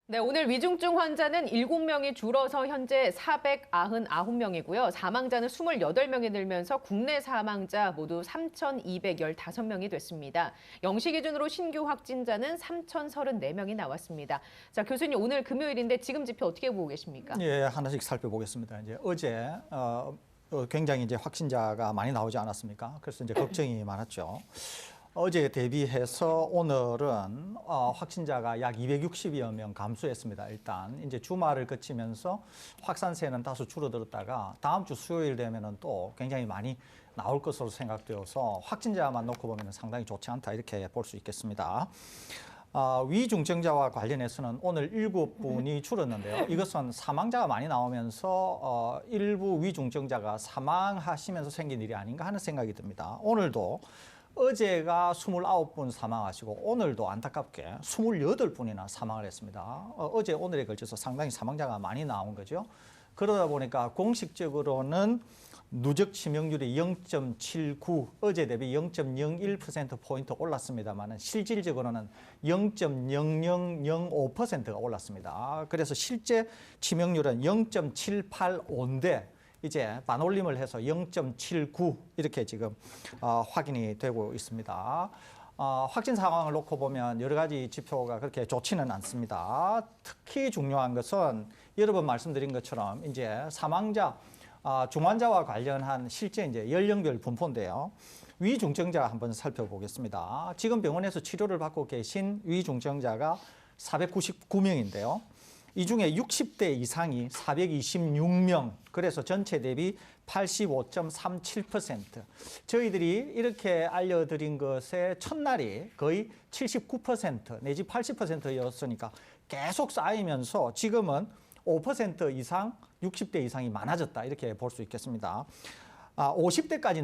네, 오늘 위중증 환자는 7명이 줄어서 현재 499명이고요. 사망자는 28명이 늘면서 국내 사망자 모두 3,215명이 됐습니다. 0시 기준으로 신규 확진자는 3,034명이 나왔습니다. 자, 교수님, 오늘 금요일인데 지금 지표 어떻게 보고 계십니까? 예, 하나씩 살펴보겠습니다. 이제 어제 굉장히 이제 확진자가 많이 나오지 않았습니까? 그래서 이제 걱정이 많았죠. 어제 대비해서 오늘은 확진자가 약 260여 명 감소했습니다. 일단 이제 주말을 거치면서 확산세는 다소 줄어들었다가 다음 주 수요일 되면은 또 굉장히 많이 나올 것으로 생각되어서 확진자만 놓고 보면 상당히 좋지 않다 이렇게 볼 수 있겠습니다. 위중증자와 관련해서는 오늘 7분이 줄었는데요. 이것은 사망자가 많이 나오면서 일부 위중증자가 사망하시면서 생긴 일이 아닌가 하는 생각이 듭니다. 오늘도 어제가 29분 사망하시고 오늘도 안타깝게 28분이나 사망을 했습니다. 어제 오늘에 걸쳐서 상당히 사망자가 많이 나온 거죠. 그러다 보니까 공식적으로는 누적 치명률이 0.79, 어제 대비 0.01%포인트 올랐습니다만 실질적으로는 0.0005%가 올랐습니다. 그래서 실제 치명률은 0.785인데 이제 반올림을 해서 0.79 이렇게 지금 확인이 되고 있습니다. 확진 상황을 놓고 보면 여러 가지 지표가 그렇게 좋지는 않습니다. 특히 중요한 것은 여러 번 말씀드린 것처럼 이제 사망자, 중환자와 관련한 실제 이제 연령별 분포인데요. 위중증자 한번 살펴보겠습니다. 지금 병원에서 치료를 받고 계신 위중증자가 499명인데요. 이 중에 60대 이상이 426명, 그래서 전체 대비 85.37%. 저희들이 이렇게 알려드린 것의 첫날이 거의 79% 내지 80%였으니까 계속 쌓이면서 지금은 5% 이상, 60대 이상이 많아졌다 이렇게 볼 수 있겠습니다. 50대까지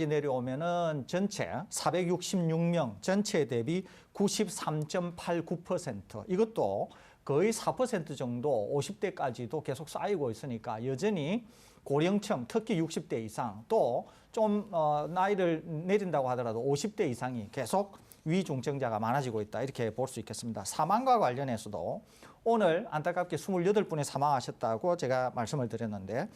내려오면은 전체 466명, 전체 대비 93.89%. 이것도 거의 4% 정도 50대까지도 계속 쌓이고 있으니까 여전히 고령층, 특히 60대 이상 또 좀 나이를 내린다고 하더라도 50대 이상이 계속 위중증자가 많아지고 있다 이렇게 볼 수 있겠습니다. 사망과 관련해서도 오늘 안타깝게 28분이 사망하셨다고 제가 말씀을 드렸는데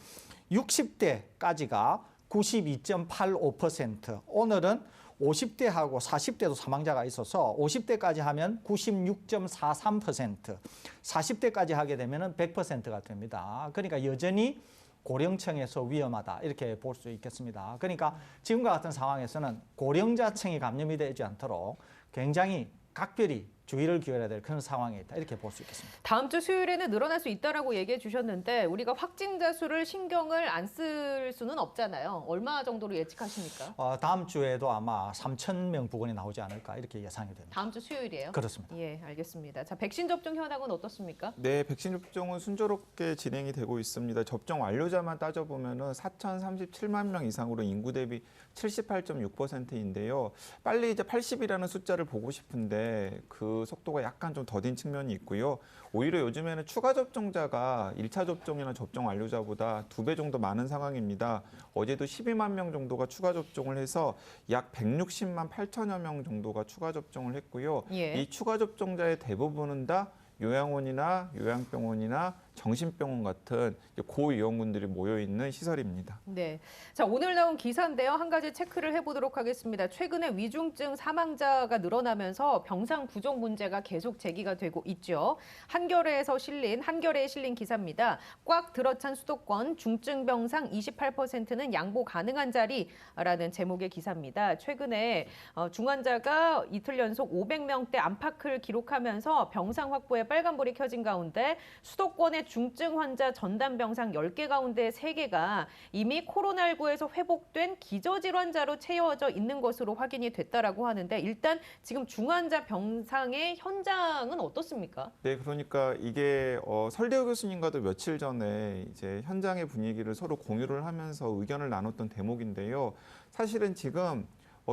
60대까지가 92.85%, 오늘은 50대하고 40대도 사망자가 있어서 50대까지 하면 96.43%, 40대까지 하게 되면 100%가 됩니다. 그러니까 여전히 고령층에서 위험하다 이렇게 볼 수 있겠습니다. 그러니까 지금과 같은 상황에서는 고령자층이 감염이 되지 않도록 굉장히 각별히 주의를 기울여야 될 그런 상황에 있다 이렇게 볼 수 있겠습니다. 다음 주 수요일에는 늘어날 수 있다라고 얘기해 주셨는데 우리가 확진자 수를 신경을 안 쓸 수는 없잖아요. 얼마 정도로 예측하십니까? 다음 주에도 아마 3,000명 부근이 나오지 않을까 이렇게 예상이 됩니다. 다음 주 수요일이에요? 그렇습니다. 예, 알겠습니다. 자, 백신 접종 현황은 어떻습니까? 네, 백신 접종은 순조롭게 진행이 되고 있습니다. 접종 완료자만 따져보면 4,037만 명 이상으로 인구 대비 78.6%인데요. 빨리 이제 80이라는 숫자를 보고 싶은데 그 속도가 약간 좀 더딘 측면이 있고요. 오히려 요즘에는 추가 접종자가 1차 접종이나 접종 완료자보다 2배 정도 많은 상황입니다. 어제도 12만 명 정도가 추가 접종을 해서 약 160만 8천여 명 정도가 추가 접종을 했고요. 예. 이 추가 접종자의 대부분은 다 요양원이나 요양병원이나 정신병원 같은 고위험군들이 모여있는 시설입니다. 네. 자, 오늘 나온 기사인데요. 한 가지 체크를 해보도록 하겠습니다. 최근에 위중증 사망자가 늘어나면서 병상 부족 문제가 계속 제기가 되고 있죠. 한겨레에 실린 기사입니다. 꽉 들어찬 수도권 중증 병상 28%는 양보 가능한 자리라는 제목의 기사입니다. 최근에 중환자가 이틀 연속 500명대 안팎을 기록하면서 병상 확보에 빨간불이 켜진 가운데 수도권의 중증 환자 전담 병상 10개 가운데 3개가 이미 코로나19에서 회복된 기저질환자로 채워져 있는 것으로 확인이 됐다라고 하는데 일단 지금 중환자 병상의 현장은 어떻습니까? 네, 그러니까 이게 설대호 교수님과도 며칠 전에 이제 현장의 분위기를 서로 공유를 하면서 의견을 나눴던 대목인데요. 사실은 지금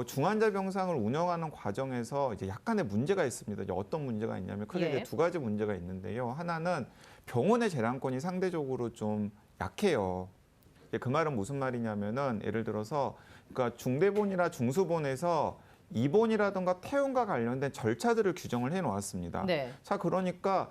중환자 병상을 운영하는 과정에서 이제 약간의 문제가 있습니다. 이제 어떤 문제가 있냐면 크게 이제 2가지 문제가 있는데요. 하나는 병원의 재량권이 상대적으로 좀 약해요. 그 말은 무슨 말이냐면은 예를 들어서 그러니까 중대본이나 중수본에서 입원이라든가 퇴원과 관련된 절차들을 규정을 해놓았습니다. 네. 자, 그러니까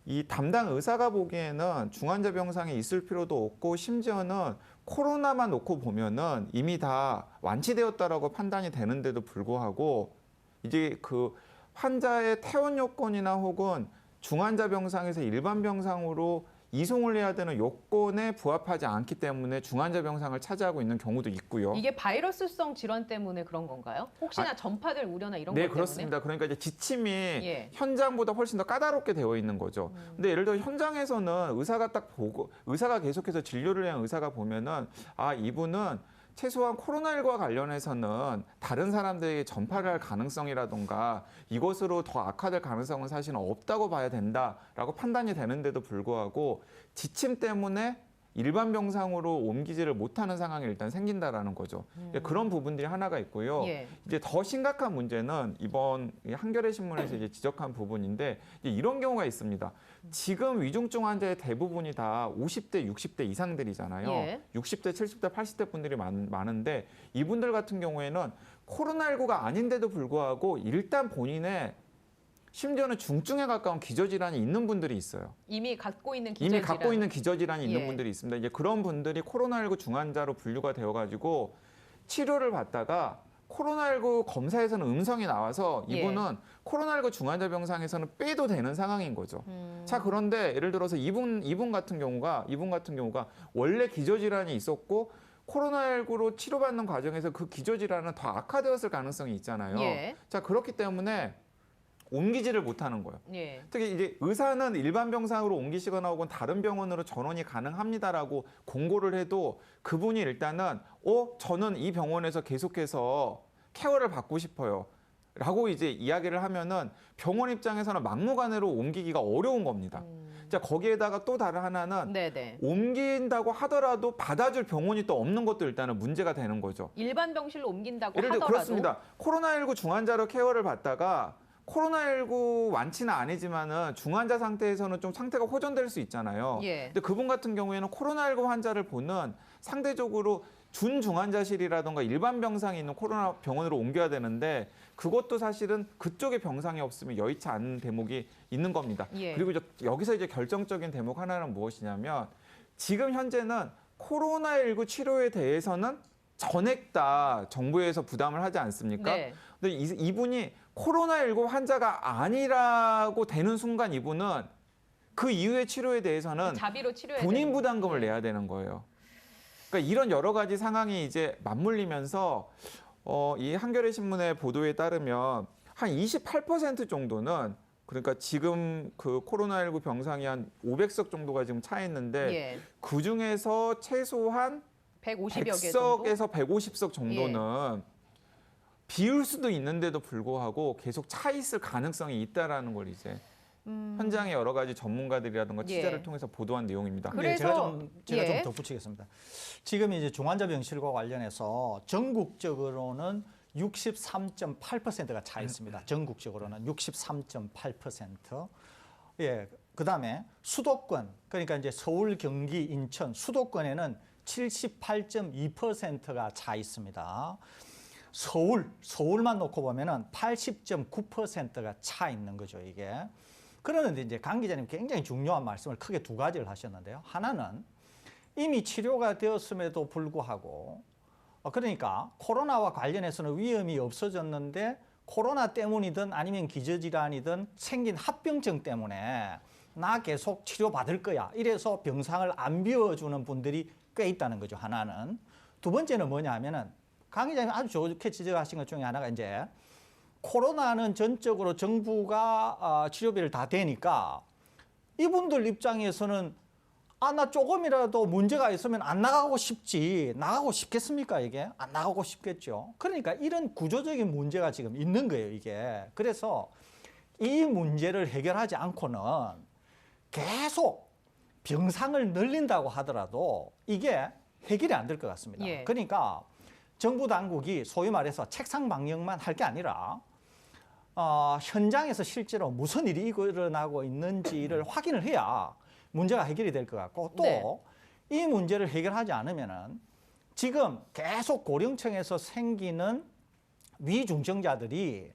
이 담당 의사가 보기에는 중환자 병상에 있을 필요도 없고 심지어는 코로나만 놓고 보면은 이미 다 완치되었다라고 판단이 되는데도 불구하고 이제 그 환자의 퇴원 요건이나 혹은 중환자 병상에서 일반 병상으로 이송을 해야 되는 요건에 부합하지 않기 때문에 중환자 병상을 차지하고 있는 경우도 있고요. 이게 바이러스성 질환 때문에 그런 건가요? 혹시나 전파될 우려나 이런 것 네, 때문에? 그렇습니다. 그러니까 이제 지침이 예. 현장보다 훨씬 더 까다롭게 되어 있는 거죠. 근데 예를 들어 현장에서는 의사가 딱 보고 의사가 계속해서 진료를 하는 의사가 보면은 아, 이분은 최소한 코로나19와 관련해서는 다른 사람들에게 전파를 할 가능성이라던가 이것으로 더 악화될 가능성은 사실은 없다고 봐야 된다라고 판단이 되는데도 불구하고 지침 때문에 일반 병상으로 옮기지를 못하는 상황이 일단 생긴다라는 거죠. 그런 부분들이 하나가 있고요. 예. 이제 더 심각한 문제는 이번 한겨레 신문에서 이제 지적한 부분인데 이제 이런 경우가 있습니다. 지금 위중증 환자의 대부분이 다 50대, 60대 이상들이잖아요. 예. 60대, 70대, 80대 분들이 많은데 이분들 같은 경우에는 코로나19가 아닌데도 불구하고 일단 본인의 심지어는 중증에 가까운 기저질환이 있는 분들이 있어요. 이미 갖고 있는 이미 갖고 있는 기저질환이 있는 예. 분들이 있습니다. 이제 그런 분들이 코로나19 중환자로 분류가 되어가지고 치료를 받다가 코로나19 검사에서는 음성이 나와서 이분은 코로나19 중환자 병상에서는 빼도 되는 상황인 거죠. 자, 그런데 예를 들어서 이분 같은 경우가 원래 기저질환이 있었고 코로나19로 치료받는 과정에서 그 기저질환은 더 악화되었을 가능성이 있잖아요. 예. 자, 그렇기 때문에 옮기지를 못하는 거예요. 예. 특히 이제 의사는 일반 병상으로 옮기시거나 혹은 다른 병원으로 전원이 가능합니다라고 공고를 해도 그분이 일단은 저는 이 병원에서 계속해서 케어를 받고 싶어요. 라고 이제 이야기를 하면은 병원 입장에서는 막무가내로 옮기기가 어려운 겁니다. 자, 거기에다가 또 다른 하나는 네네. 옮긴다고 하더라도 받아줄 병원이 또 없는 것도 일단은 문제가 되는 거죠. 일반 병실로 옮긴다고 예를 들어 하더라도 그렇습니다. 코로나19 중환자로 케어를 받다가 코로나19 완치는 아니지만은 중환자 상태에서는 좀 상태가 호전될 수 있잖아요. 예. 근데 그분 같은 경우에는 코로나19 환자를 보는 상대적으로 준중환자실이라든가 일반 병상이 있는 코로나 병원으로 옮겨야 되는데 그것도 사실은 그쪽에 병상이 없으면 여의치 않은 대목이 있는 겁니다. 예. 그리고 여기서 이제 결정적인 대목 하나는 무엇이냐면 지금 현재는 코로나19 치료에 대해서는 전액 다 정부에서 부담을 하지 않습니까? 네. 근데 이분이 코로나19 환자가 아니라고 되는 순간 이분은 그 이후의 치료에 대해서는 자비로 치료해야 본인 되는 부담금을 거죠. 내야 되는 거예요. 그러니까 이런 여러 가지 상황이 이제 맞물리면서 이 한겨레 신문의 보도에 따르면 한 28% 정도는 그러니까 지금 그 코로나19 병상이 한 500석 정도가 지금 차 있는데 예. 그 중에서 최소한 150여 개 정도. 100석에서 150석 정도는 비울 수도 있는데도 불구하고 계속 차 있을 가능성이 있다라는 걸 이제 현장의 여러 가지 전문가들이라든가 취재를 예. 통해서 보도한 내용입니다. 그래서 제가 좀 예. 덧붙이겠습니다. 지금 이제 중환자 병실과 관련해서 전국적으로는 63.8%가 차 있습니다. 전국적으로는 63.8%. 예, 그다음에 수도권 그러니까 이제 서울, 경기, 인천 수도권에는 78.2%가 차 있습니다. 서울만 놓고 보면은 80.9%가 차 있는 거죠, 이게. 그러는데 이제 강 기자님 굉장히 중요한 말씀을 크게 두 가지를 하셨는데요. 하나는 이미 치료가 되었음에도 불구하고 그러니까 코로나와 관련해서는 위험이 없어졌는데 코로나 때문이든 아니면 기저질환이든 생긴 합병증 때문에 나 계속 치료받을 거야. 이래서 병상을 안 비워주는 분들이 꽤 있다는 거죠, 하나는. 두 번째는 뭐냐 하면은 강 기자님 아주 좋게 지적하신 것 중에 하나가 이제 코로나는 전적으로 정부가 치료비를 다 대니까 이분들 입장에서는 나 조금이라도 문제가 있으면 안 나가고 싶지. 나가고 싶겠습니까, 이게? 안 나가고 싶겠죠. 그러니까 이런 구조적인 문제가 지금 있는 거예요, 이게. 그래서 이 문제를 해결하지 않고는 계속 병상을 늘린다고 하더라도 이게 해결이 안 될 것 같습니다. 예. 그러니까 정부 당국이 소위 말해서 책상 방역만 할 게 아니라 현장에서 실제로 무슨 일이 일어나고 있는지를 확인을 해야 문제가 해결이 될 것 같고 또 이 문제를 해결하지 않으면은 지금 계속 고령층에서 생기는 위중증자들이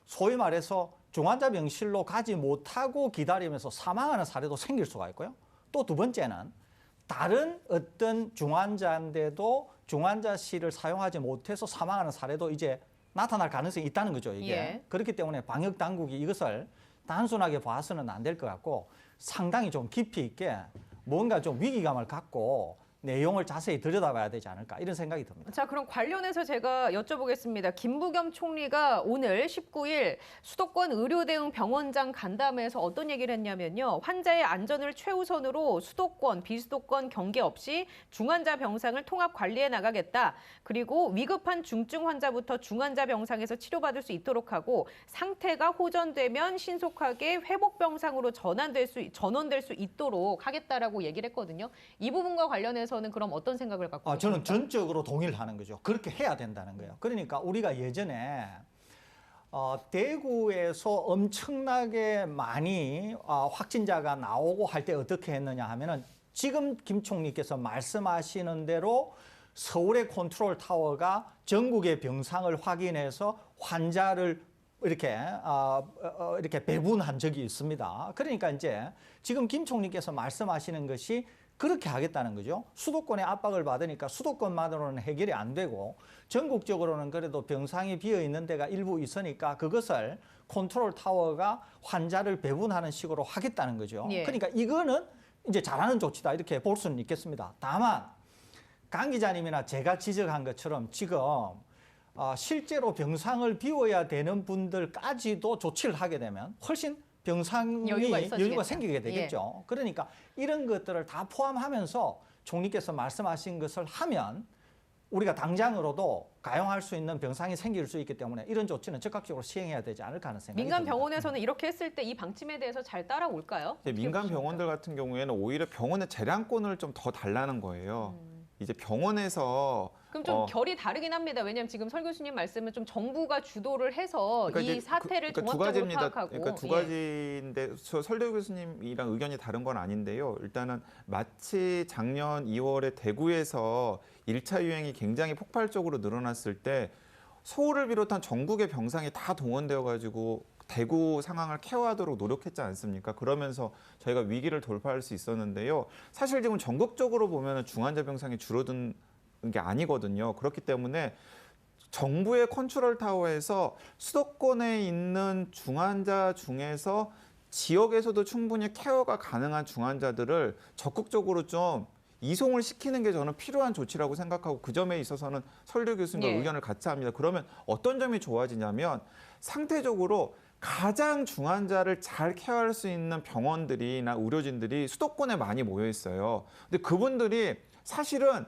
소위 말해서 중환자 병실로 가지 못하고 기다리면서 사망하는 사례도 생길 수가 있고요. 또 두 번째는 다른 어떤 중환자인데도 중환자실을 사용하지 못해서 사망하는 사례도 이제 나타날 가능성이 있다는 거죠, 이게. 예. 그렇기 때문에 방역 당국이 이것을 단순하게 봐서는 안 될 것 같고 상당히 좀 깊이 있게 뭔가 좀 위기감을 갖고 내용을 자세히 들여다봐야 되지 않을까 이런 생각이 듭니다. 자, 그럼 관련해서 제가 여쭤보겠습니다. 김부겸 총리가 오늘 19일 수도권 의료대응 병원장 간담회에서 어떤 얘기를 했냐면요. 환자의 안전을 최우선으로 수도권, 비수도권 경계 없이 중환자 병상을 통합 관리해 나가겠다. 그리고 위급한 중증 환자부터 중환자 병상에서 치료받을 수 있도록 하고 상태가 호전되면 신속하게 회복 병상으로 전원될 수 있도록 하겠다라고 얘기를 했거든요. 이 부분과 관련해서는 그럼 어떤 생각을 갖고 저는 계십니까? 전적으로 동의를 하는 거죠. 그렇게 해야 된다는 거예요. 그러니까 우리가 예전에 대구에서 엄청나게 많이 확진자가 나오고 할 때 어떻게 했느냐 하면은 지금 김 총리께서 말씀하시는 대로 서울의 컨트롤 타워가 전국의 병상을 확인해서 환자를 이렇게 배분한 적이 있습니다. 그러니까 이제 지금 김 총리께서 말씀하시는 것이 그렇게 하겠다는 거죠. 수도권의 압박을 받으니까 수도권만으로는 해결이 안 되고 전국적으로는 그래도 병상이 비어 있는 데가 일부 있으니까 그것을 컨트롤 타워가 환자를 배분하는 식으로 하겠다는 거죠. 예. 그러니까 이거는 이제 잘하는 조치다 이렇게 볼 수는 있겠습니다. 다만 강 기자님이나 제가 지적한 것처럼 지금 실제로 병상을 비워야 되는 분들까지도 조치를 하게 되면 훨씬 병상이 여유가 생기게 되겠죠. 예. 그러니까 이런 것들을 다 포함하면서 총리께서 말씀하신 것을 하면 우리가 당장으로도 가용할 수 있는 병상이 생길 수 있기 때문에 이런 조치는 적극적으로 시행해야 되지 않을까 하는 생각이 민간 듭니다. 병원에서는 이렇게 했을 때 이 방침에 대해서 잘 따라올까요? 민간 병원들 같은 경우에는 오히려 병원의 재량권을 좀 더 달라는 거예요. 이제 병원에서 그럼 좀 결이 다르긴 합니다. 왜냐하면 지금 설 교수님 말씀은 좀 정부가 주도를 해서 그러니까 이 이제 사태를 두 종합적으로 가지입니다. 파악하고. 그러니까 두 예. 가지인데 설대우 교수님이랑 의견이 다른 건 아닌데요. 일단은 마치 작년 2월에 대구에서 1차 유행이 굉장히 폭발적으로 늘어났을 때 서울을 비롯한 전국의 병상이 다 동원되어 가지고 대구 상황을 케어하도록 노력했지 않습니까? 그러면서 저희가 위기를 돌파할 수 있었는데요. 사실 지금 전국적으로 보면 중환자 병상이 줄어든 게 아니거든요. 그렇기 때문에 정부의 컨트롤 타워에서 수도권에 있는 중환자 중에서 지역에서도 충분히 케어가 가능한 중환자들을 적극적으로 좀 이송을 시키는 게 저는 필요한 조치라고 생각하고 그 점에 있어서는 설대 교수님과 예. 의견을 같이 합니다. 그러면 어떤 점이 좋아지냐면 상태적으로 가장 중환자를 잘 케어할 수 있는 병원들이나 의료진들이 수도권에 많이 모여 있어요. 근데 그분들이 사실은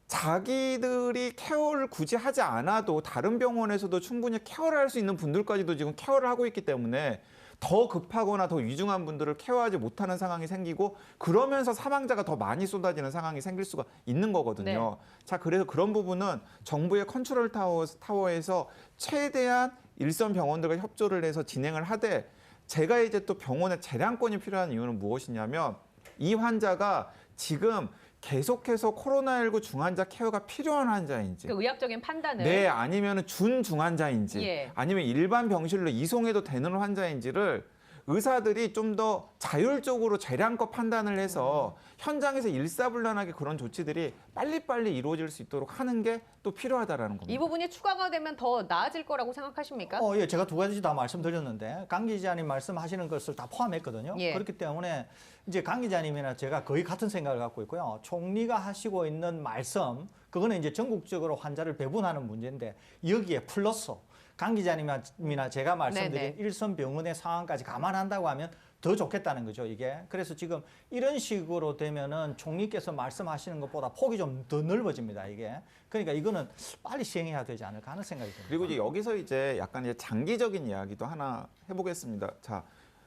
자기들이 케어를 굳이 하지 않아도 다른 병원에서도 충분히 케어를 할 수 있는 분들까지도 지금 케어를 하고 있기 때문에 더 급하거나 더 위중한 분들을 케어하지 못하는 상황이 생기고 그러면서 사망자가 더 많이 쏟아지는 상황이 생길 수가 있는 거거든요. 자, 그래서 그런 부분은 정부의 컨트롤 타워에서 최대한 일선 병원들과 협조를 해서 진행을 하되 제가 이제 또 병원의 재량권이 필요한 이유는 무엇이냐면 이 환자가 지금 계속해서 코로나19 중환자 케어가 필요한 환자인지 그 의학적인 판단을. 네, 아니면 준중환자인지 예. 아니면 일반 병실로 이송해도 되는 환자인지를 의사들이 좀 더 자율적으로 재량껏 판단을 해서 현장에서 일사불란하게 그런 조치들이 빨리빨리 이루어질 수 있도록 하는 게 또 필요하다라는 겁니다. 이 부분이 추가가 되면 더 나아질 거라고 생각하십니까? 예, 제가 두 가지 다 말씀드렸는데 강 기자님 말씀하시는 것을 다 포함했거든요. 예. 그렇기 때문에 이제 강 기자님이나 제가 거의 같은 생각을 갖고 있고요. 총리가 하시고 있는 말씀, 그거는 이제 전국적으로 환자를 배분하는 문제인데 여기에 플러스 강 기자님이나 제가 말씀드린 네네. 일선 병원의 상황까지 감안한다고 하면 더 좋겠다는 거죠, 이게. 그래서 지금 이런 식으로 되면은 총리께서 말씀하시는 것보다 폭이 좀 더 넓어집니다, 이게. 그러니까 이거는 빨리 시행해야 되지 않을까 하는 생각이 듭니다. 그리고 이제 여기서 이제 약간 이제 장기적인 이야기도 하나 해보겠습니다. 자,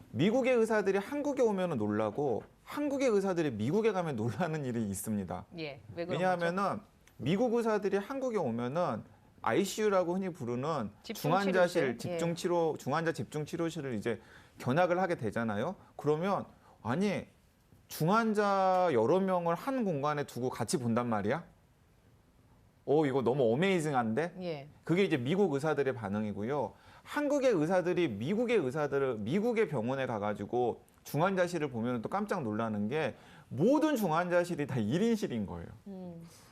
미국의 의사들이 한국에 오면 놀라고 한국의 의사들이 미국에 가면 놀라는 일이 있습니다. 예. 왜 그런 거죠? 왜냐하면은 미국 의사들이 한국에 오면은 ICU라고 흔히 부르는 중환자실 집중치료실. 중환자 집중치료실을 이제 견학을 하게 되잖아요. 그러면 아니 중환자 여러 명을 한 공간에 두고 같이 본단 말이야? 이거 너무 어메이징한데? 예. 그게 이제 미국 의사들의 반응이고요. 한국의 의사들이 미국의 병원에 가가지고 중환자실을 보면 또 깜짝 놀라는 게 모든 중환자실이 다 1인실인 거예요.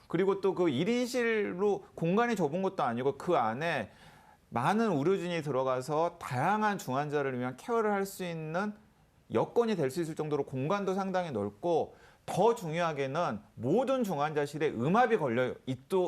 그리고 또 그 1인실로 공간이 좁은 것도 아니고 그 안에 많은 의료진이 들어가서 다양한 중환자를 위한 케어를 할 수 있는 여건이 될 수 있을 정도로 공간도 상당히 넓고 더 중요하게는 모든 중환자실에 음압이 걸려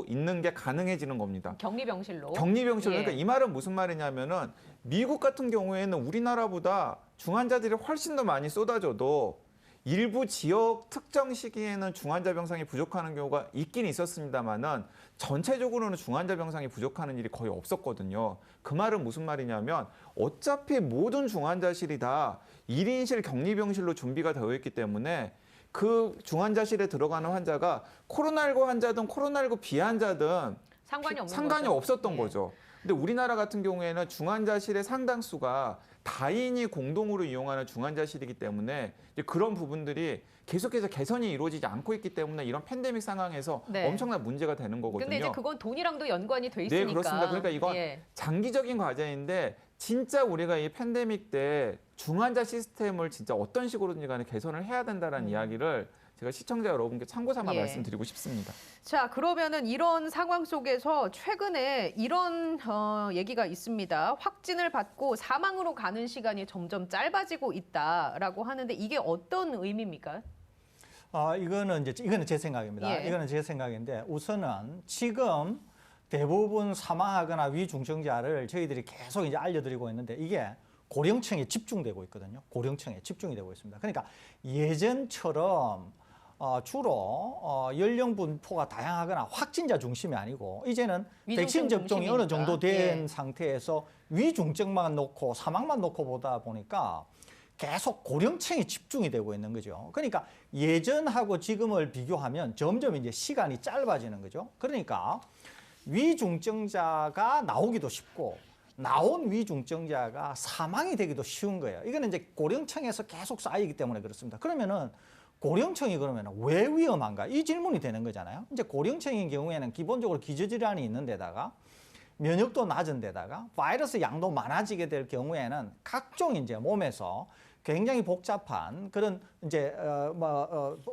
있는 게 가능해지는 겁니다. 격리병실로. 격리병실. 예. 그러니까 이 말은 무슨 말이냐면은 미국 같은 경우에는 우리나라보다 중환자들이 훨씬 더 많이 쏟아져도 일부 지역 특정 시기에는 중환자 병상이 부족하는 경우가 있긴 있었습니다만은 전체적으로는 중환자 병상이 부족하는 일이 거의 없었거든요. 그 말은 무슨 말이냐면 어차피 모든 중환자실이 다 1인실 격리병실로 준비가 되어 있기 때문에 그 중환자실에 들어가는 환자가 코로나19 환자든 코로나19 비환자든 상관이 없었던 예. 거죠. 근데 우리나라 같은 경우에는 중환자실의 상당수가 다인이 공동으로 이용하는 중환자실이기 때문에 이제 그런 부분들이 계속해서 개선이 이루어지지 않고 있기 때문에 이런 팬데믹 상황에서 네. 엄청난 문제가 되는 거거든요. 근데 이제 그건 돈이랑도 연관이 돼 있으니까. 네, 그렇습니다. 그러니까 이건 예. 장기적인 과제인데 진짜 우리가 이 팬데믹 때 중환자 시스템을 진짜 어떤 식으로든지 간에 개선을 해야 된다는 이야기를 제가 시청자 여러분께 참고 삼아 예. 말씀드리고 싶습니다. 자, 그러면은 이런 상황 속에서 최근에 이런 얘기가 있습니다. 확진을 받고 사망으로 가는 시간이 점점 짧아지고 있다라고 하는데 이게 어떤 의미입니까? 이거는 제 생각입니다. 예. 이거는 제 생각인데 우선은 지금 대부분 사망하거나 위중증자를 저희들이 계속 이제 알려드리고 있는데 이게 고령층에 집중되고 있거든요. 고령층에 집중이 되고 있습니다. 그러니까 예전처럼 주로 연령 분포가 다양하거나 확진자 중심이 아니고 이제는 위중증 백신 접종이 어느 정도 중심이니까. 된 예. 상태에서 위중증만 놓고 사망만 놓고 보다 보니까 계속 고령층이 집중이 되고 있는 거죠. 그러니까 예전하고 지금을 비교하면 점점 이제 시간이 짧아지는 거죠. 그러니까 위중증자가 나오기도 쉽고 나온 위중증자가 사망이 되기도 쉬운 거예요. 이거는 이제 고령층에서 계속 쌓이기 때문에 그렇습니다. 그러면은 고령층이 그러면 왜 위험한가? 이 질문이 되는 거잖아요. 이제 고령층인 경우에는 기본적으로 기저질환이 있는 데다가 면역도 낮은 데다가 바이러스 양도 많아지게 될 경우에는 각종 이제 몸에서 굉장히 복잡한 그런 이제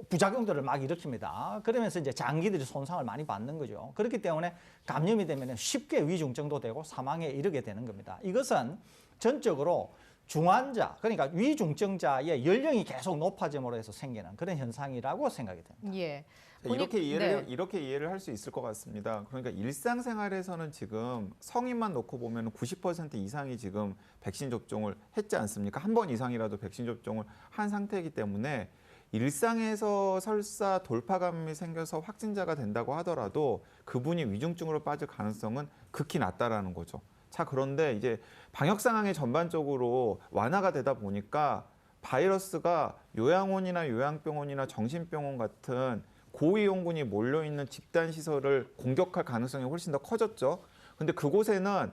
부작용들을 막 일으킵니다. 그러면서 이제 장기들이 손상을 많이 받는 거죠. 그렇기 때문에 감염이 되면 쉽게 위중증도 되고 사망에 이르게 되는 겁니다. 이것은 전적으로 중환자, 그러니까 위중증자의 연령이 계속 높아짐으로 해서 생기는 그런 현상이라고 생각이 됩니다. 예. 이렇게 네. 이해를 할 수 있을 것 같습니다. 그러니까 일상생활에서는 지금 성인만 놓고 보면 90% 이상이 지금 백신 접종을 했지 않습니까? 한 번 이상이라도 백신 접종을 한 상태이기 때문에 일상에서 설사 돌파감이 생겨서 확진자가 된다고 하더라도 그분이 위중증으로 빠질 가능성은 극히 낮다라는 거죠. 자, 그런데 이제 방역 상황이 전반적으로 완화가 되다 보니까 바이러스가 요양원이나 요양병원이나 정신병원 같은 고위험군이 몰려있는 집단 시설을 공격할 가능성이 훨씬 더 커졌죠. 근데 그곳에는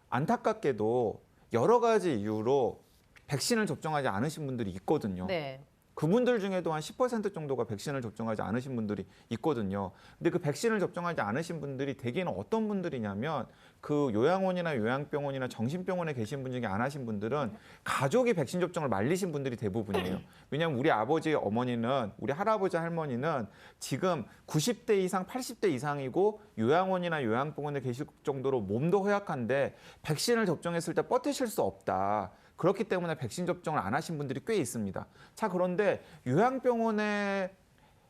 안타깝게도 여러 가지 이유로 백신을 접종하지 않으신 분들이 있거든요. 네. 그분들 중에도 한 10% 정도가 백신을 접종하지 않으신 분들이 있거든요. 근데 그 백신을 접종하지 않으신 분들이 대개는 어떤 분들이냐면 그 요양원이나 요양병원이나 정신병원에 계신 분 중에 안 하신 분들은 가족이 백신 접종을 말리신 분들이 대부분이에요. 왜냐하면 우리 아버지, 어머니는 우리 할아버지, 할머니는 지금 90대 이상, 80대 이상이고 요양원이나 요양병원에 계실 정도로 몸도 허약한데 백신을 접종했을 때 버티실 수 없다. 그렇기 때문에 백신 접종을 안 하신 분들이 꽤 있습니다. 자, 그런데 요양병원에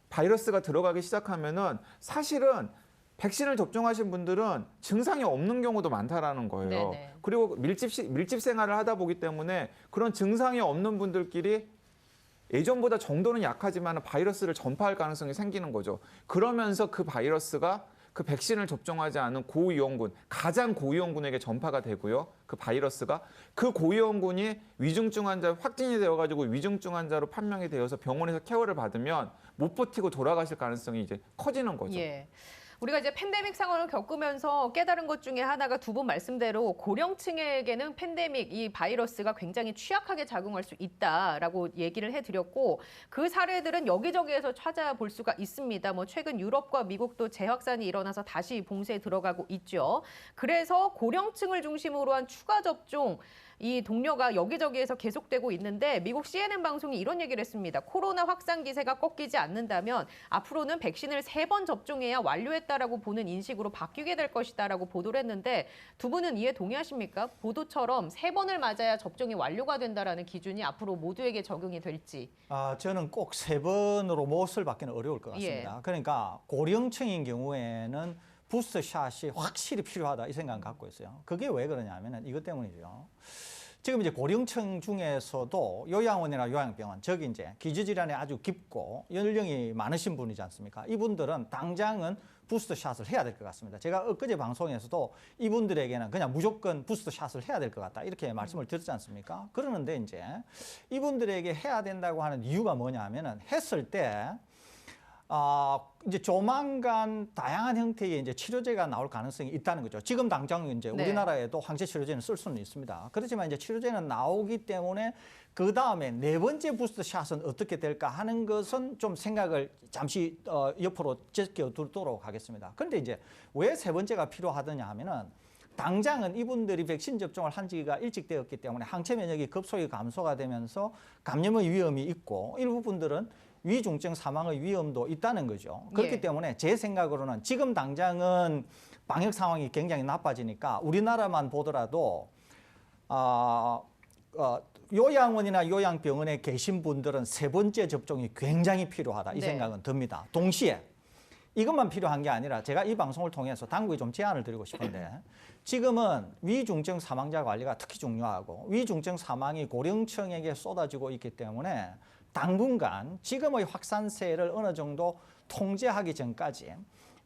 바이러스가 들어가기 시작하면은 사실은 백신을 접종하신 분들은 증상이 없는 경우도 많다라는 거예요. 네네. 그리고 밀집 생활을 하다 보기 때문에 그런 증상이 없는 분들끼리 예전보다 정도는 약하지만 바이러스를 전파할 가능성이 생기는 거죠. 그러면서 그 바이러스가 그 백신을 접종하지 않은 고위험군, 가장 고위험군에게 전파가 되고요. 그 바이러스가 그 고위험군이 위중증 환자 확진이 되어가지고 위중증 환자로 판명이 되어서 병원에서 케어를 받으면 못 버티고 돌아가실 가능성이 이제 커지는 거죠. 예. 우리가 이제 팬데믹 상황을 겪으면서 깨달은 것 중에 하나가 두 분 말씀대로 고령층에게는 팬데믹, 이 바이러스가 굉장히 취약하게 작용할 수 있다라고 얘기를 해드렸고 그 사례들은 여기저기에서 찾아볼 수가 있습니다. 뭐 최근 유럽과 미국도 재확산이 일어나서 다시 봉쇄에 들어가고 있죠. 그래서 고령층을 중심으로 한 추가 접종 이 동료가 여기저기에서 계속되고 있는데 미국 CNN 방송이 이런 얘기를 했습니다. 코로나 확산 기세가 꺾이지 않는다면 앞으로는 백신을 3번 접종해야 완료했다라고 보는 인식으로 바뀌게 될 것이다라고 보도를 했는데 두 분은 이에 동의하십니까? 보도처럼 3번을 맞아야 접종이 완료가 된다라는 기준이 앞으로 모두에게 적용이 될지. 저는 꼭 3번으로 못을 받기는 어려울 것 같습니다. 그러니까 고령층인 경우에는 부스터샷이 확실히 필요하다 이 생각을 갖고 있어요. 그게 왜 그러냐면은 이것 때문이죠. 지금 이제 고령층 중에서도 요양원이나 요양병원, 저기 이제 기저질환이 아주 깊고 연령이 많으신 분이지 않습니까? 이분들은 당장은 부스터샷을 해야 될 것 같습니다. 제가 엊그제 방송에서도 이분들에게는 그냥 무조건 부스터샷을 해야 될 것 같다 이렇게 말씀을 드렸지 않습니까? 그러는데 이제 이분들에게 해야 된다고 하는 이유가 뭐냐면은 했을 때 이제 조만간 다양한 형태의 이제 치료제가 나올 가능성이 있다는 거죠. 지금 당장 이제 네. 우리나라에도 항체 치료제는 쓸 수는 있습니다. 그렇지만 이제 치료제는 나오기 때문에 그 다음에 4번째 부스터 샷은 어떻게 될까 하는 것은 좀 생각을 잠시 옆으로 제껴두도록 하겠습니다. 그런데 이제 왜 3번째가 필요하더냐 하면은 당장은 이분들이 백신 접종을 한 지가 일찍 되었기 때문에 항체 면역이 급속히 감소가 되면서 감염의 위험이 있고 일부 분들은 위중증 사망의 위험도 있다는 거죠. 그렇기 때문에 제 생각으로는 지금 당장은 방역 상황이 굉장히 나빠지니까 우리나라만 보더라도 요양원이나 요양병원에 계신 분들은 3번째 접종이 굉장히 필요하다 이 생각은 듭니다. 동시에 이것만 필요한 게 아니라 제가 이 방송을 통해서 당국에 좀 제안을 드리고 싶은데 지금은 위중증 사망자 관리가 특히 중요하고 위중증 사망이 고령층에게 쏟아지고 있기 때문에 당분간 지금의 확산세를 어느 정도 통제하기 전까지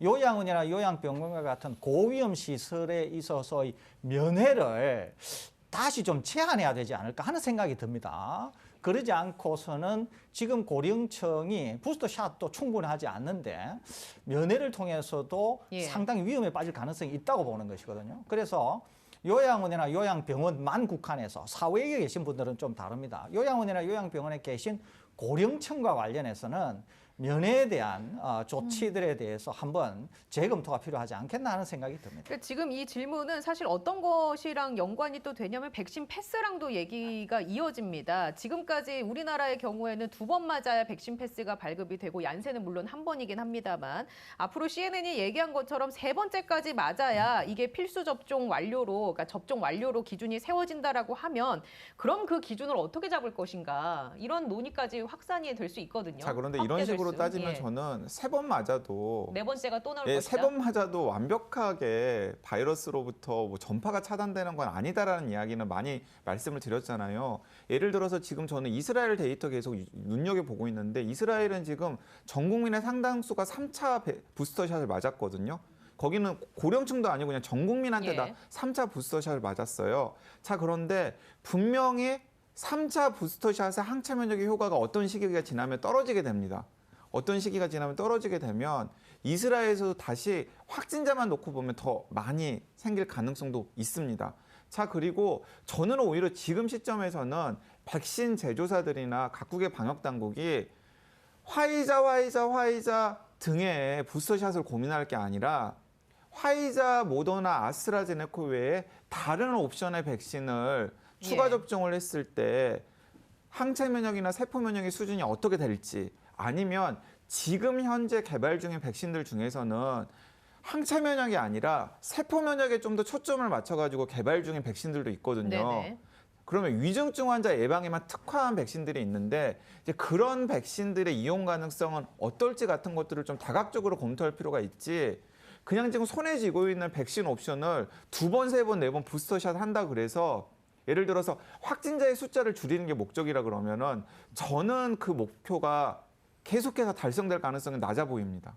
요양원이나 요양병원과 같은 고위험 시설에 있어서의 면회를 다시 좀 제한해야 되지 않을까 하는 생각이 듭니다. 그러지 않고서는 지금 고령층이 부스터샷도 충분하지 않는데 면회를 통해서도 상당히 위험에 빠질 가능성이 있다고 보는 것이거든요. 그래서 요양원이나 요양병원만 국한해서 사회에 계신 분들은 좀 다릅니다. 요양원이나 요양병원에 계신 고령층과 관련해서는 면회에 대한 조치들에 대해서 한번 재검토가 필요하지 않겠나 하는 생각이 듭니다. 지금 이 질문은 사실 어떤 것이랑 연관이 또 되냐면 백신 패스랑도 얘기가 이어집니다. 지금까지 우리나라의 경우에는 2번 맞아야 백신 패스가 발급이 되고 얀센은 물론 1번이긴 합니다만 앞으로 CNN이 얘기한 것처럼 3번째까지 맞아야 이게 필수 접종 완료로, 그러니까 접종 완료로 기준이 세워진다라고 하면 그럼 그 기준을 어떻게 잡을 것인가 이런 논의까지 확산이 될 수 있거든요. 자, 그런데 이런 식으로 따지면 저는 3번 맞아도 4번째가 또 나올 것이다. 3번 맞아도 완벽하게 바이러스로부터 뭐 전파가 차단되는 건 아니다라는 이야기는 많이 말씀을 드렸잖아요. 예를 들어서 지금 저는 이스라엘 데이터 계속 눈여겨보고 있는데 이스라엘은 지금 전 국민의 상당수가 3차 부스터샷을 맞았거든요. 거기는 고령층도 아니고 그냥 전 국민한테 다 3차 부스터샷을 맞았어요. 자, 그런데 분명히 3차 부스터샷의 항체 면역의 효과가 어떤 시기가 지나면 떨어지게 됩니다. 어떤 시기가 지나면 떨어지게 되면 이스라엘에서 다시 확진자만 놓고 보면 더 많이 생길 가능성도 있습니다. 자, 그리고 저는 오히려 지금 시점에서는 백신 제조사들이나 각국의 방역 당국이 화이자 등의 부스터샷을 고민할 게 아니라 화이자, 모더나, 아스트라제네카 외에 다른 옵션의 백신을 추가 접종을 했을 때 항체 면역이나 세포 면역의 수준이 어떻게 될지 아니면 지금 현재 개발 중인 백신들 중에서는 항체 면역이 아니라 세포 면역에 좀 더 초점을 맞춰가지고 개발 중인 백신들도 있거든요. 네네. 그러면 위중증 환자 예방에만 특화한 백신들이 있는데 이제 그런 백신들의 이용 가능성은 어떨지 같은 것들을 좀 다각적으로 검토할 필요가 있지. 그냥 지금 손에 쥐고 있는 백신 옵션을 2번, 3번, 4번 부스터샷 한다 그래서 예를 들어서 확진자의 숫자를 줄이는 게 목적이라 그러면은 저는 그 목표가 계속해서 달성될 가능성은 낮아 보입니다.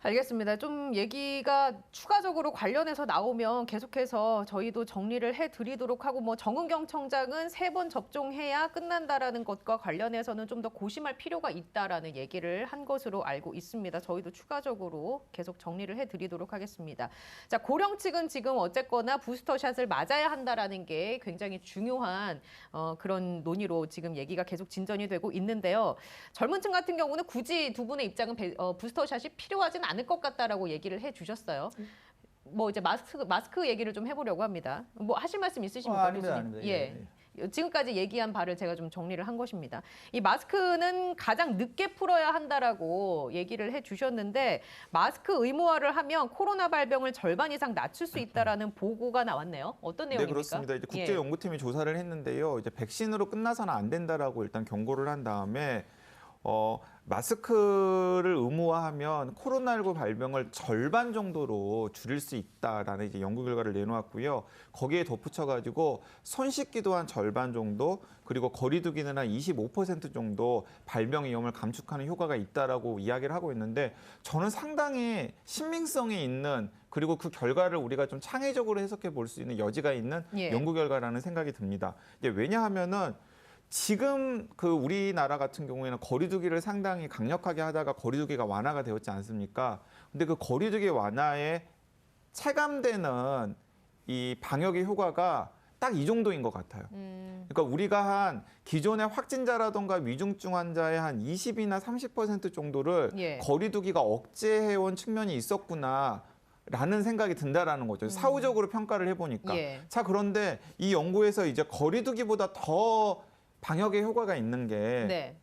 알겠습니다. 좀 얘기가 추가적으로 관련해서 나오면 계속해서 저희도 정리를 해드리도록 하고 뭐 정은경 청장은 3번 접종해야 끝난다라는 것과 관련해서는 좀 더 고심할 필요가 있다라는 얘기를 한 것으로 알고 있습니다. 저희도 추가적으로 계속 정리를 해드리도록 하겠습니다. 자, 고령 측은 지금 어쨌거나 부스터샷을 맞아야 한다라는 게 굉장히 중요한 그런 논의로 지금 얘기가 계속 진전이 되고 있는데요. 젊은 층 같은 경우는 굳이 두 분의 입장은 부스터샷이 필요하진 않을 것 같다라고 얘기를 해주셨어요. 뭐 이제 마스크 얘기를 좀 해보려고 합니다. 뭐 하실 말씀 있으십니까? 아닙니다, 교수님? 아닙니다. 예. 지금까지 얘기한 바를 제가 좀 정리를 한 것입니다. 이 마스크는 가장 늦게 풀어야 한다라고 얘기를 해주셨는데 마스크 의무화를 하면 코로나 발병을 절반 이상 낮출 수 있다라는 보고가 나왔네요. 어떤 네, 내용입니까? 그렇습니다. 이제 국제연구팀이 조사를 했는데요. 이제 백신으로 끝나서는 안 된다라고 일단 경고를 한 다음에 마스크를 의무화하면 코로나19 발병을 절반 정도로 줄일 수 있다라는 이제 연구 결과를 내놓았고요. 거기에 덧붙여가지고 손 씻기도 한 절반 정도, 그리고 거리두기는 한 25% 정도 발병 위험을 감축하는 효과가 있다라고 이야기를 하고 있는데 저는 상당히 신빙성이 있는 그리고 그 결과를 우리가 좀 창의적으로 해석해 볼 수 있는 여지가 있는 연구 결과라는 생각이 듭니다. 이게 왜냐하면은 지금 그 우리나라 같은 경우에는 거리두기를 상당히 강력하게 하다가 거리두기가 완화가 되었지 않습니까? 근데 그 거리두기 완화에 체감되는 이 방역의 효과가 딱 이 정도인 것 같아요. 그러니까 우리가 한 기존의 확진자라던가 위중증 환자의 한 20이나 30% 정도를 거리두기가 억제해온 측면이 있었구나. 라는 생각이 든다라는 거죠. 사후적으로 평가를 해보니까. 자, 그런데 이 연구에서 이제 거리두기보다 더 방역의 효과가 있는 게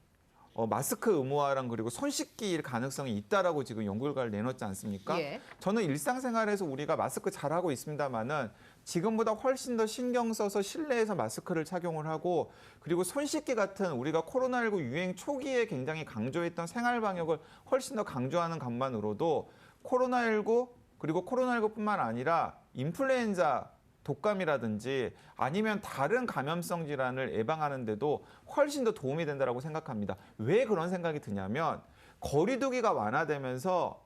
마스크 의무화랑 그리고 손 씻기일 가능성이 있다라고 지금 연구 결과를 내놓지 않습니까? 저는 일상생활에서 우리가 마스크 잘하고 있습니다만은 지금보다 훨씬 더 신경 써서 실내에서 마스크를 착용을 하고 그리고 손 씻기 같은 우리가 코로나19 유행 초기에 굉장히 강조했던 생활 방역을 훨씬 더 강조하는 것만으로도 코로나19 그리고 코로나19뿐만 아니라 인플루엔자 독감이라든지 아니면 다른 감염성 질환을 예방하는 데도 훨씬 더 도움이 된다고 생각합니다. 왜 그런 생각이 드냐면 거리두기가 완화되면서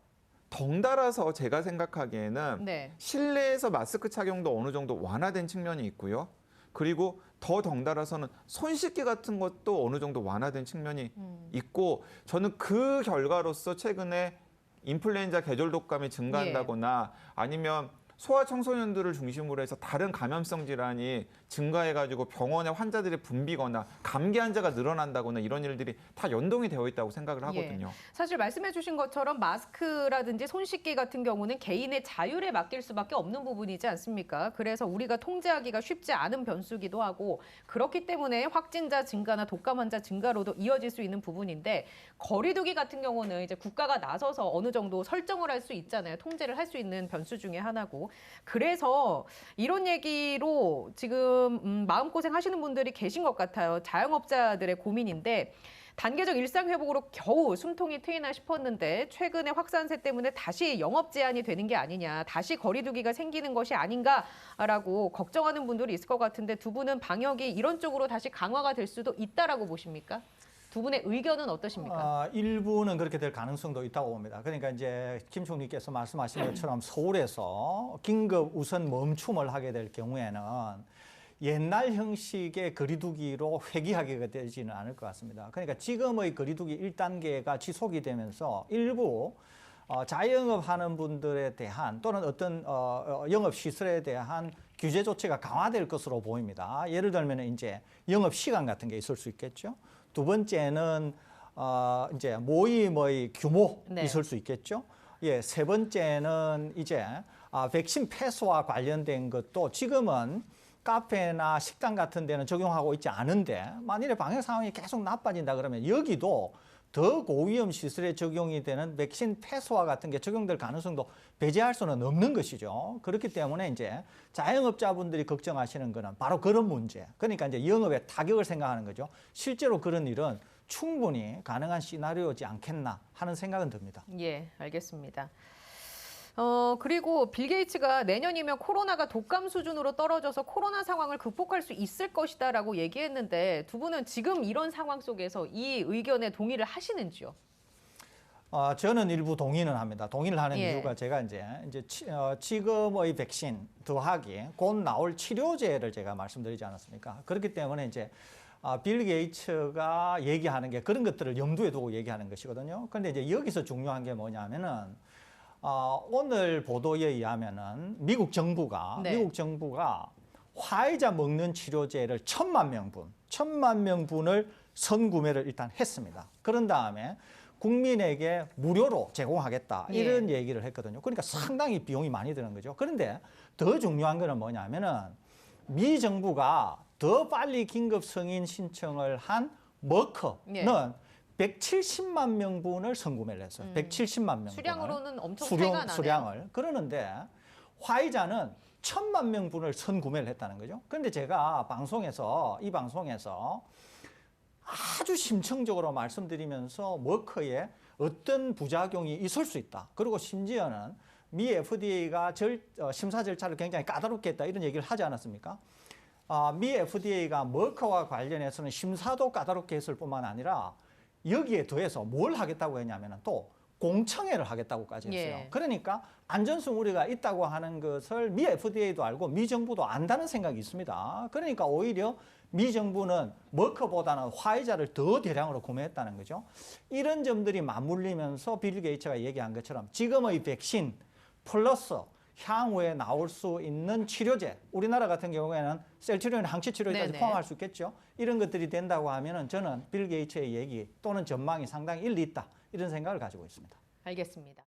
덩달아서 제가 생각하기에는 실내에서 마스크 착용도 어느 정도 완화된 측면이 있고요. 그리고 더 덩달아서는 손 씻기 같은 것도 어느 정도 완화된 측면이 있고 저는 그 결과로서 최근에 인플루엔자 계절 독감이 증가한다거나 아니면 소아청소년들을 중심으로 해서 다른 감염성 질환이 증가해가지고 병원에 환자들이 붐비거나 감기 환자가 늘어난다거나 이런 일들이 다 연동이 되어 있다고 생각을 하거든요. 사실 말씀해 주신 것처럼 마스크라든지 손 씻기 같은 경우는 개인의 자율에 맡길 수밖에 없는 부분이지 않습니까? 그래서 우리가 통제하기가 쉽지 않은 변수기도 하고 그렇기 때문에 확진자 증가나 독감 환자 증가로도 이어질 수 있는 부분인데 거리두기 같은 경우는 이제 국가가 나서서 어느 정도 설정을 할 수 있잖아요. 통제를 할 수 있는 변수 중에 하나고. 그래서 이런 얘기로 지금 마음고생 하시는 분들이 계신 것 같아요. 자영업자들의 고민인데 단계적 일상 회복으로 겨우 숨통이 트이나 싶었는데 최근의 확산세 때문에 다시 영업 제한이 되는 게 아니냐, 다시 거리두기가 생기는 것이 아닌가라고 걱정하는 분들이 있을 것 같은데 두 분은 방역이 이런 쪽으로 다시 강화가 될 수도 있다라고 보십니까? 두 분의 의견은 어떠십니까? 일부는 그렇게 될 가능성도 있다고 봅니다. 그러니까 이제 김 총리께서 말씀하신 것처럼 서울에서 긴급 우선 멈춤을 하게 될 경우에는 옛날 형식의 거리두기로 회귀하게 되지는 않을 것 같습니다. 그러니까 지금의 거리두기 1단계가 지속이 되면서 일부 자영업하는 분들에 대한 또는 어떤 영업시설에 대한 규제 조치가 강화될 것으로 보입니다. 예를 들면 이제 영업시간 같은 게 있을 수 있겠죠. 두 번째는 이제 모임의 규모 있을 수 있겠죠. 세 번째는 이제 백신 패스와 관련된 것도 지금은 카페나 식당 같은 데는 적용하고 있지 않은데 만일에 방역 상황이 계속 나빠진다 그러면 여기도 더 고위험 시설에 적용이 되는 백신 패스와 같은 게 적용될 가능성도 배제할 수는 없는 것이죠. 그렇기 때문에 이제 자영업자분들이 걱정하시는 거는 바로 그런 문제. 그러니까 이제 영업에 타격을 생각하는 거죠. 실제로 그런 일은 충분히 가능한 시나리오지 않겠나 하는 생각은 듭니다. 예, 알겠습니다. 그리고 빌 게이츠가 내년이면 코로나가 독감 수준으로 떨어져서 코로나 상황을 극복할 수 있을 것이다라고 얘기했는데 두 분은 지금 이런 상황 속에서 이 의견에 동의를 하시는지요? 저는 일부 동의는 합니다. 동의를 하는 예. 이유가 제가 지금의 백신 더하기 곧 나올 치료제를 제가 말씀드리지 않았습니까? 그렇기 때문에 이제 빌 게이츠가 얘기하는 게 그런 것들을 염두에 두고 얘기하는 것이거든요. 그런데 이제 여기서 중요한 게 뭐냐면은 오늘 보도에 의하면은 미국 정부가 화이자 먹는 치료제를 1,000만 명분을 선구매를 일단 했습니다. 그런 다음에 국민에게 무료로 제공하겠다 이런 얘기를 했거든요. 그러니까 상당히 비용이 많이 드는 거죠. 그런데 더 중요한 거는 뭐냐면은 미 정부가 더 빨리 긴급 승인 신청을 한 머크는 170만 명분을 선구매를 했어요. 170만 명분. 수량으로는 엄청 차이가 나네요. 수량을. 그러는데 화이자는 1,000만 명분을 선구매를 했다는 거죠. 그런데 제가 이 방송에서 아주 심층적으로 말씀드리면서 머크에 어떤 부작용이 있을 수 있다. 그리고 심지어는 미 FDA가 심사 절차를 굉장히 까다롭게 했다. 이런 얘기를 하지 않았습니까? 미 FDA가 머크와 관련해서는 심사도 까다롭게 했을 뿐만 아니라 여기에 더해서 뭘 하겠다고 했냐면 또 공청회를 하겠다고까지 했어요. 그러니까 안전성 우려가 있다고 하는 것을 미 FDA도 알고 미 정부도 안다는 생각이 있습니다. 그러니까 오히려 미 정부는 머크보다는 화이자를 더 대량으로 구매했다는 거죠. 이런 점들이 맞물리면서 빌 게이츠가 얘기한 것처럼 지금의 백신 플러스 향후에 나올 수 있는 치료제, 우리나라 같은 경우에는 셀트리온 항체 치료제까지 포함할 수 있겠죠. 이런 것들이 된다고 하면은 저는 빌 게이츠의 얘기 또는 전망이 상당히 일리 있다 이런 생각을 가지고 있습니다. 알겠습니다.